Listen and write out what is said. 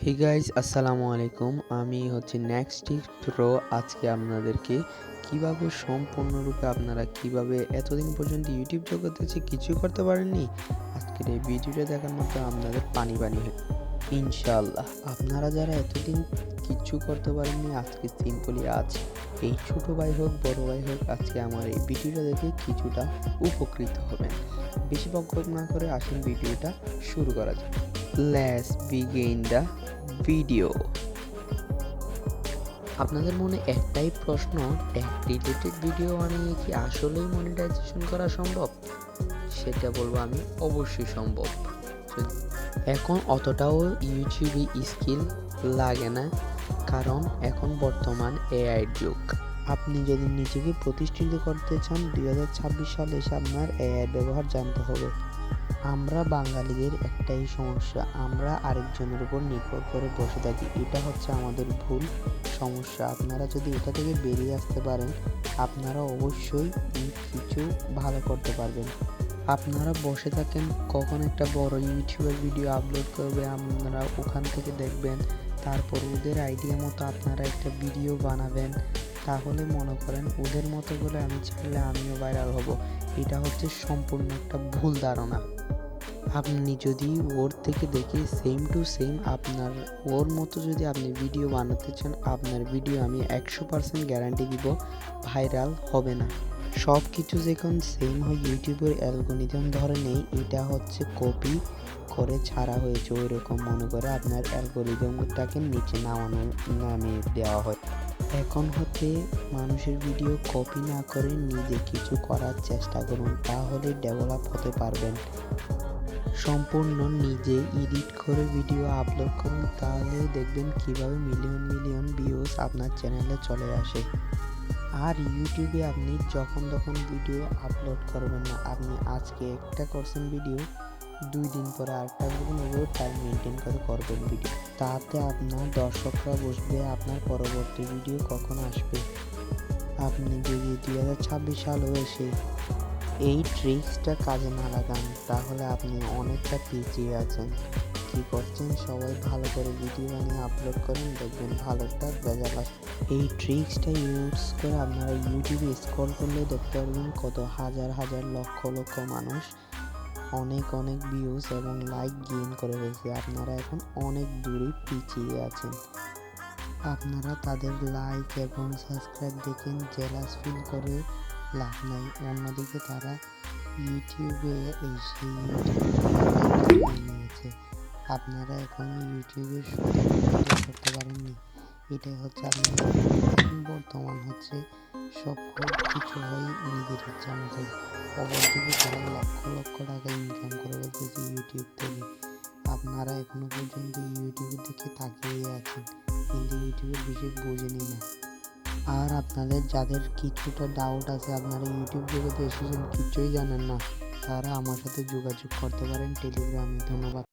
Hey guys, আসসালামু আলাইকুম। আমি হচ্ছে নেক্সট প্রো। আজকে আপনাদেরকে কিভাবে সম্পূর্ণরূপে আপনারা কিভাবে এতদিন পর্যন্ত ইউটিউব জগতে যে কিছু করতে পারেননি, আজকের এই ভিডিওটা দেখার মতো আপনাদের পানি পানি হয়ে ইনশাআল্লাহ। আপনারা যারা এতদিন কিচ্ছু করতে পারেননি, আজকে সিম্পলি আজ এই ছোট ভাই হোক বড় ভাই হোক, আজকে আমার এই ভিডিওটা দেখে কিছুটা উপকৃত হবেন। বেশি বকবক না করে আসুন ভিডিওটা শুরু করা যাক। Let's begin the video. আপনাদের মনে একটাই প্রশ্ন, ট্যাগ রিলেটেড ভিডিও বানিয়ে কি আসলেই মনিটাইজেশন করা সম্ভব? সেটা বলবো আমি, অবশ্যই সম্ভব। এখন অতটাও ইউটিউবে স্কিল লাগে না, কারণ এখন বর্তমান এআই যুগ। আপনি যদি নিজেকে প্রতিষ্ঠিত করতে চান 2026 সালে এসে আপনার এআই ব্যবহার জানতে হবে। আমরা বাঙালিদের একটাই সমস্যা, আমরা আরেকজনের উপর নির্ভর করে বসে থাকি। এটা হচ্ছে আমাদের ভুল সমস্যা। আপনারা যদি এটা থেকে বেরিয়ে আসতে পারেন, আপনারা অবশ্যই কিছু ভালো করতে পারবেন। আপনারা বসে থাকেন, কখন একটা বড় ইউটিউবের ভিডিও আপলোড করবে, আপনারা ওখান থেকে দেখবেন, তারপর ওদের আইডিয়া মতো আপনারা একটা ভিডিও বানাবেন। তাহলে মনে করেন ওদের মতো করে আমি চাইলে আমিও ভাইরাল হব। এটা হচ্ছে সম্পূর্ণ একটা ভুল ধারণা। আপনি যদি ওর থেকে দেখে সেম টু সেম আপনার ওর মতো যদি আপনি ভিডিও বানাতে চান, আপনার ভিডিও আমি 100% গ্যারান্টি দিব ভাইরাল হবে না। সব কিছু যখন সেম হয়, ইউটিউবের অ্যালগোরিদম ধরে নেই এটা হচ্ছে কপি করে ছাড়া হয়েছে, ওই রকম মনে করে আপনার অ্যালগোরিদমটাকে নিচে নামিয়ে দেওয়া হয়। এখন হতে মানুষের ভিডিও কপি না করে নিজে কিছু করার চেষ্টা করুন, তাহলে ডেভেলপ হতে পারবেন। সম্পূর্ণ নিজে এডিট করে ভিডিও আপলোড করুন, তাহলে দেখবেন কিভাবে মিলিয়ন মিলিয়ন ভিউজ আপনার চ্যানেলে চলে আসে। আর ইউটিউবে আপনি যখন তখন ভিডিও আপলোড করবেন না। আপনি আজকে একটা করছেন ভিডিও, 2 দিন পরে আরেকটা করবেন, এভাবে টাইম মেনটেন করে করবেন ভিডিও। তাতে আপনার দর্শকরা বুঝবে আপনার পরবর্তী ভিডিও কখন আসবে। আপনি যদি 2026 সালেও এসে এই ট্রিক্সটা কাজে না লাগান, তাহলে আপনি অনেকটা পিছিয়ে আছেন। কি করছেন? সবাই ভালো করে ভিডিও বানিয়ে আপলোড করেন, দেখবেন ভালো একটা রেজাল্ট আসবে। এই ট্রিক্সটা ইউজ করে আপনারা ইউটিউবে স্ক্রল করলে দেখতে পারবেন কত হাজার হাজার লক্ষ লক্ষ মানুষ অনেক অনেক ভিউজ এবং লাইক গেইন করে ফেলছে। আপনারা এখন অনেক দূরে পিছিয়ে আছেন। আপনারা তাদের লাইক এবং সাবস্ক্রাইব দেখেন জেলাস ফিল করে লাভ নাই। অন্যদিকে তারা ইউটিউবে এসে নিয়েছে, আপনারা এখনো ইউটিউবে করতে পারেননি। এটাই হচ্ছে আপনার বর্তমান হচ্ছে সব কিছু হয় নিজের ইচ্ছা মতো। অপরদিকে তারা লক্ষ লক্ষ টাকা ইনকাম করে ফেলতেছে ইউটিউব থেকে। আপনারা এখনো পর্যন্ত ইউটিউবের দিকে তাকিয়ে আছেন, কিন্তু ইউটিউবের বিষয় বোঝেনি না। আর আপনাদের যাদের কিছুটা ডাউট আছে, আপনারা ইউটিউব জগতে এসেছেন কিছুই জানেন না, তারা আমার সাথে যোগাযোগ করতে পারেন টেলিগ্রামে। ধন্যবাদ।